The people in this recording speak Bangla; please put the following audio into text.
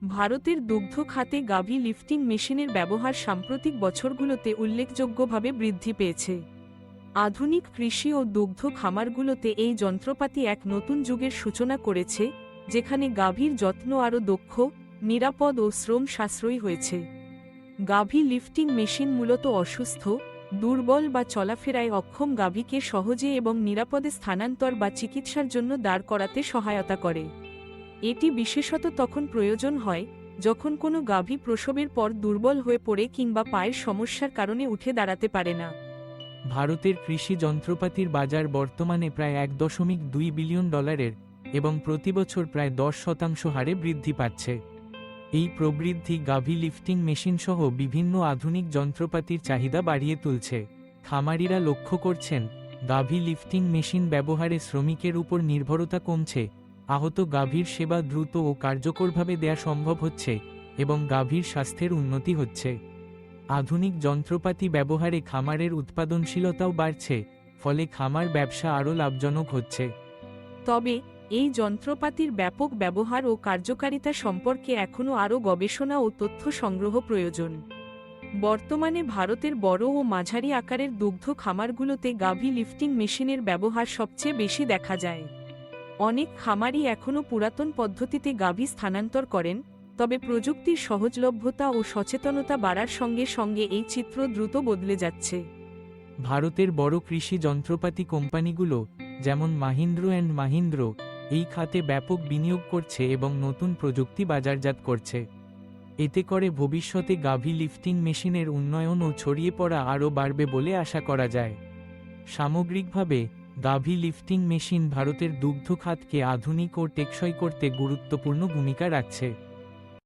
ভারতের দুগ্ধ খাতে গাভী লিফটিং মেশিনের ব্যবহার সাম্প্রতিক বছরগুলোতে উল্লেখযোগ্যভাবে বৃদ্ধি পেয়েছে। আধুনিক কৃষি ও দুগ্ধ খামারগুলোতে এই যন্ত্রপাতি এক নতুন যুগের সূচনা করেছে, যেখানে গাভীর যত্ন আরও দক্ষ, নিরাপদ ও শ্রম সাশ্রয়ী হয়েছে। গাভী লিফটিং মেশিন মূলত অসুস্থ, দুর্বল বা চলাফেরায় অক্ষম গাভীকে সহজে এবং নিরাপদে স্থানান্তর বা চিকিৎসার জন্য দাঁড় করাতে সহায়তা করে। এটি বিশেষত তখন প্রয়োজন হয় যখন কোনো গাভী প্রসবের পর দুর্বল হয়ে পড়ে কিংবা পায়ের সমস্যার কারণে উঠে দাঁড়াতে পারে না। ভারতের কৃষি যন্ত্রপাতির বাজার বর্তমানে প্রায় $1.2 বিলিয়ন এবং প্রতিবছর প্রায় 10% হারে বৃদ্ধি পাচ্ছে। এই প্রবৃদ্ধি গাভী লিফটিং মেশিন সহ বিভিন্ন আধুনিক যন্ত্রপাতির চাহিদা বাড়িয়ে তুলছে। খামারিরা লক্ষ্য করছেন, গাভী লিফটিং মেশিন ব্যবহারে শ্রমিকের উপর নির্ভরতা কমছে, আহত গাভীর সেবা দ্রুত ও কার্যকরভাবে দেয়া সম্ভব হচ্ছে এবং গাভীর স্বাস্থ্যের উন্নতি হচ্ছে। আধুনিক যন্ত্রপাতি ব্যবহারে খামারের উৎপাদনশীলতাও বাড়ছে, ফলে খামার ব্যবসা আরও লাভজনক হচ্ছে। তবে এই যন্ত্রপাতির ব্যাপক ব্যবহার ও কার্যকারিতা সম্পর্কে এখনও আরও গবেষণা ও তথ্য সংগ্রহ প্রয়োজন। বর্তমানে ভারতের বড় ও মাঝারি আকারের দুগ্ধ খামারগুলোতে গাভী লিফটিং মেশিনের ব্যবহার সবচেয়ে বেশি দেখা যায়। অনেক খামারই এখনও পুরাতন পদ্ধতিতে গাভী স্থানান্তর করেন, তবে প্রযুক্তির সহজলভ্যতা ও সচেতনতা বাড়ার সঙ্গে সঙ্গে এই চিত্র দ্রুত বদলে যাচ্ছে। ভারতের বড় কৃষি যন্ত্রপাতি কোম্পানিগুলো, যেমন মাহিন্দ্র অ্যান্ড মাহিন্দ্র, এই খাতে ব্যাপক বিনিয়োগ করছে এবং নতুন প্রযুক্তি বাজারজাত করছে। এতে করে ভবিষ্যতে গাভী লিফটিং মেশিনের উন্নয়ন ও ছড়িয়ে পড়া আরও বাড়বে বলে আশা করা যায়। সামগ্রিকভাবে, গাভী লিফটিং মেশিন ভারতের দুগ্ধ খাতকে আধুনিক ও টেকসই করতে গুরুত্বপূর্ণ ভূমিকা রাখছে।